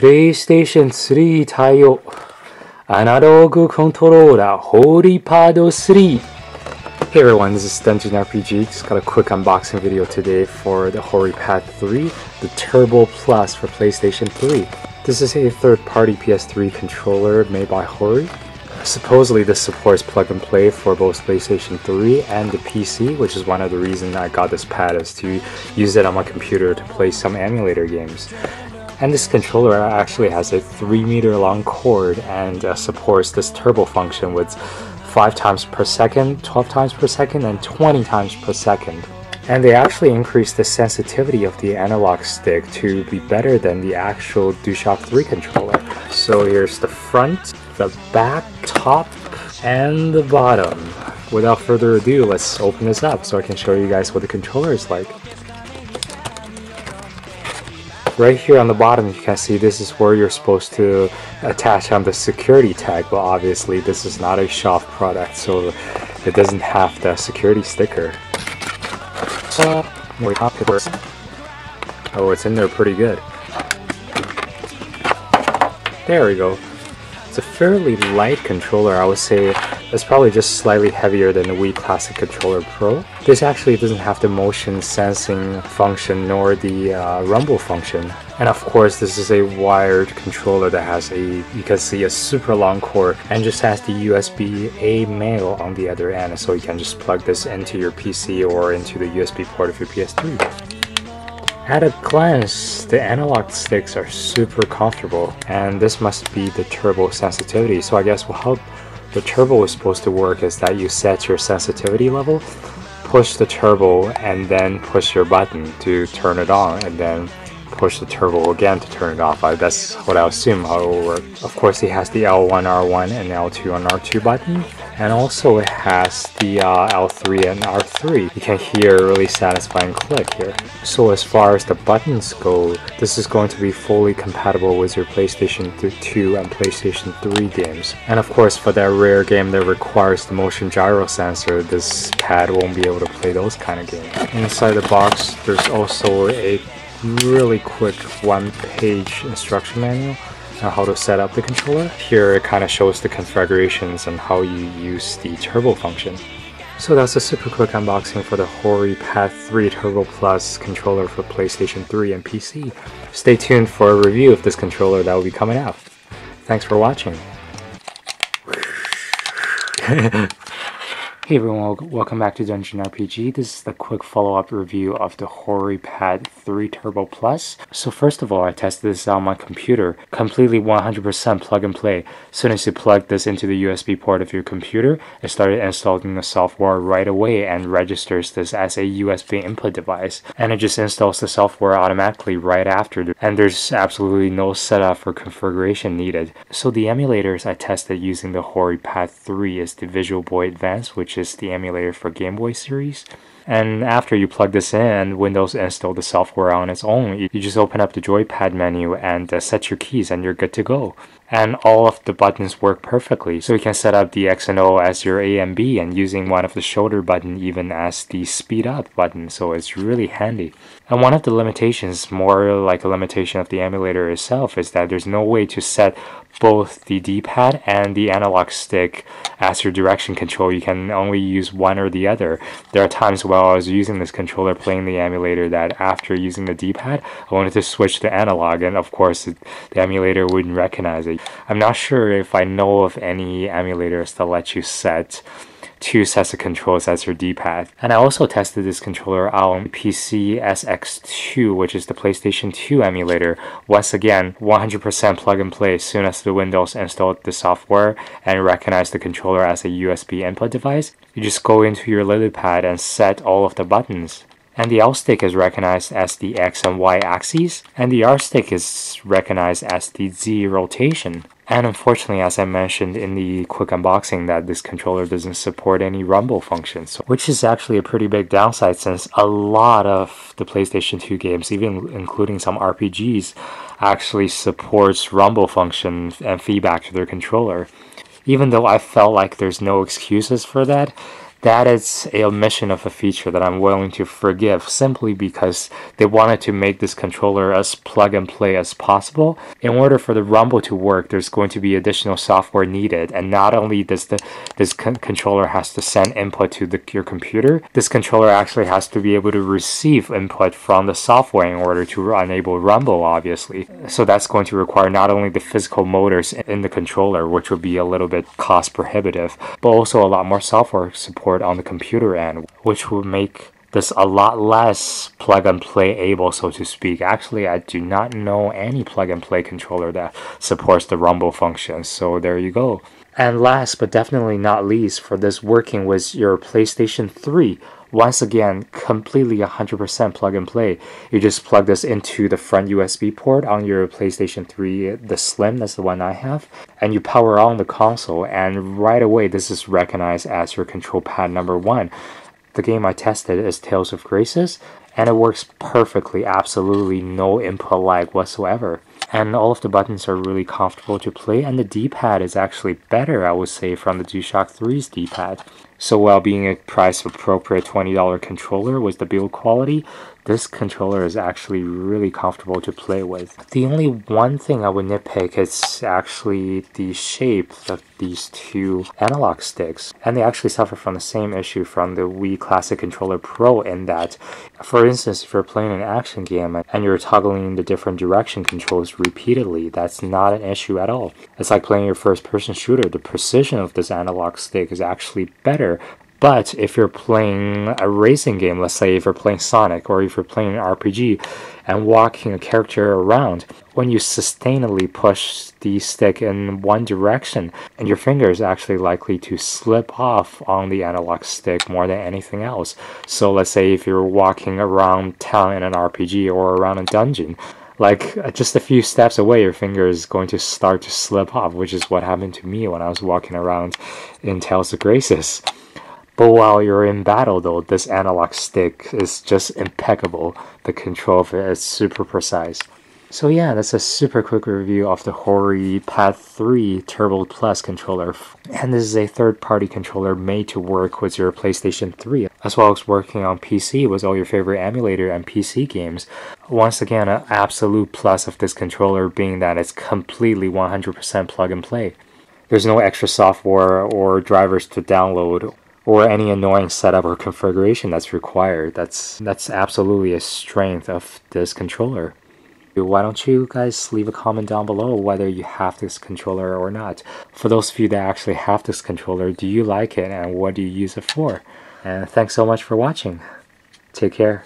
PlayStation 3 対応アナログコントローラー Hori Pad 3. Hey everyone, this is Dungeon RPG. Just got a quick unboxing video today for the Hori Pad 3, the Turbo Plus for PlayStation 3. This is a third-party PS3 controller made by Hori. Supposedly this supports plug and play for both PlayStation 3 and the PC, which is one of the reasons I got this pad, is to use it on my computer to play some emulator games. And this controller actually has a 3-meter long cord and supports this turbo function with 5 times per second, 12 times per second, and 20 times per second. And they actually increased the sensitivity of the analog stick to be better than the actual DualShock 3 controller. So here's the front, the back, top, and the bottom. Without further ado, let's open this up so I can show you guys what the controller is like. Right here on the bottom, you can see this is where you're supposed to attach on the security tag, but obviously this is not a shop product, so it doesn't have the security sticker. Oh, it's in there pretty good. There we go. It's a fairly light controller. I would say it's probably just slightly heavier than the Wii Classic Controller Pro. This actually doesn't have the motion sensing function nor the rumble function. And of course, this is a wired controller that has you can see a super long cord and just has the USB-A male on the other end, so you can just plug this into your PC or into the USB port of your PS3. At a glance, the analog sticks are super comfortable, and this must be the turbo sensitivity. So I guess how the turbo is supposed to work is that you set your sensitivity level, push the turbo, and then push your button to turn it on, and then push the turbo again to turn it off. That's what I assume how it will work. Of course, it has the L1, R1, and L2 and R2 button, and also it has the L3 and R3. You can hear a really satisfying click here. So as far as the buttons go, this is going to be fully compatible with your PlayStation 2 and PlayStation 3 games. And of course, for that rare game that requires the motion gyro sensor, this pad won't be able to play those kind of games. Inside the box, there's also a really quick one-page instruction manual on how to set up the controller. Here it kind of shows the configurations and how you use the turbo function. So that's a super quick unboxing for the Hori Pad 3 Turbo Plus controller for PlayStation 3 and PC. Stay tuned for a review of this controller that will be coming out. Thanks for watching. Hey everyone, welcome back to Dungeon RPG. This is the quick follow-up review of the Hori Pad 3 Turbo Plus. So first of all, I tested this out on my computer, completely 100% plug and play. As soon as you plug this into the USB port of your computer, it started installing the software right away and registers this as a USB input device. And it just installs the software automatically right after, and there's absolutely no setup or configuration needed. So the emulators I tested using the Hori Pad 3 is the Visual Boy Advance, which is the emulator for Game Boy series. And after you plug this in, Windows install the software on its own. You just open up the joypad menu and set your keys and you're good to go. And all of the buttons work perfectly. So you can set up the X and O as your A and B, and using one of the shoulder button even as the speed up button. So it's really handy. And one of the limitations, more like a limitation of the emulator itself, is that there's no way to set both the D-pad and the analog stick as your direction control. You can only use one or the other. There are times while I was using this controller playing the emulator that after using the D-pad, I wanted to switch to analog, and of course the emulator wouldn't recognize it. I'm not sure if I know of any emulators that let you set 2 sets of controls as your D-pad. And I also tested this controller out on PC SX2, which is the PlayStation 2 emulator. Once again, 100% plug and play. As soon as the Windows installed the software and recognized the controller as a USB input device, you just go into your LilyPad and set all of the buttons. And the L stick is recognized as the X and Y axes, and the R stick is recognized as the Z rotation. And unfortunately, as I mentioned in the quick unboxing, that this controller doesn't support any rumble functions, which is actually a pretty big downside since a lot of the PlayStation 2 games, even including some RPGs, actually supports rumble function and feedback to their controller. Even though I felt like there's no excuses for that, That is a omission of a feature that I'm willing to forgive simply because they wanted to make this controller as plug and play as possible. In order for the rumble to work, there's going to be additional software needed, and not only does this controller has to send input to your computer, this controller actually has to be able to receive input from the software in order to enable rumble, obviously. So that's going to require not only the physical motors in the controller, which would be a little bit cost prohibitive, but also a lot more software support on the computer end, which will make this a lot less plug and play able, so to speak. Actually, I do not know any plug and play controller that supports the rumble function, so there you go. And last but definitely not least, for this working with your PlayStation 3, once again, completely 100% plug and play. You just plug this into the front USB port on your PlayStation 3, the Slim, that's the one I have, and you power on the console, and right away this is recognized as your control pad number 1. The game I tested is Tales of Graces, and it works perfectly, absolutely no input lag whatsoever. And all of the buttons are really comfortable to play, and the D-pad is actually better, I would say, from the DualShock 3's D-pad. So while being a price appropriate $20 controller with the build quality, this controller is actually really comfortable to play with. The only one thing I would nitpick is actually the shape of these two analog sticks. And they actually suffer from the same issue from the Wii Classic Controller Pro in that, for instance, if you're playing an action game and you're toggling the different direction controls repeatedly, that's not an issue at all. It's like playing your first-person shooter. The precision of this analog stick is actually better. But if you're playing a racing game, let's say if you're playing Sonic or if you're playing an RPG and walking a character around, when you sustainably push the stick in one direction, and your finger is actually likely to slip off on the analog stick more than anything else. So let's say if you're walking around town in an RPG or around a dungeon, like just a few steps away, your finger is going to start to slip off, which is what happened to me when I was walking around in Tales of Graces. But while you're in battle though, this analog stick is just impeccable. The control of it is super precise. So yeah, that's a super quick review of the Hori Pad 3 Turbo Plus controller. And this is a third-party controller made to work with your PlayStation 3, as well as working on PC with all your favorite emulator and PC games. Once again, an absolute plus of this controller being that it's completely 100% plug and play. There's no extra software or drivers to download, or any annoying setup or configuration that's required. That's absolutely a strength of this controller. Why don't you guys leave a comment down below whether you have this controller or not. For those of you that actually have this controller, do you like it and what do you use it for? And thanks so much for watching. Take care.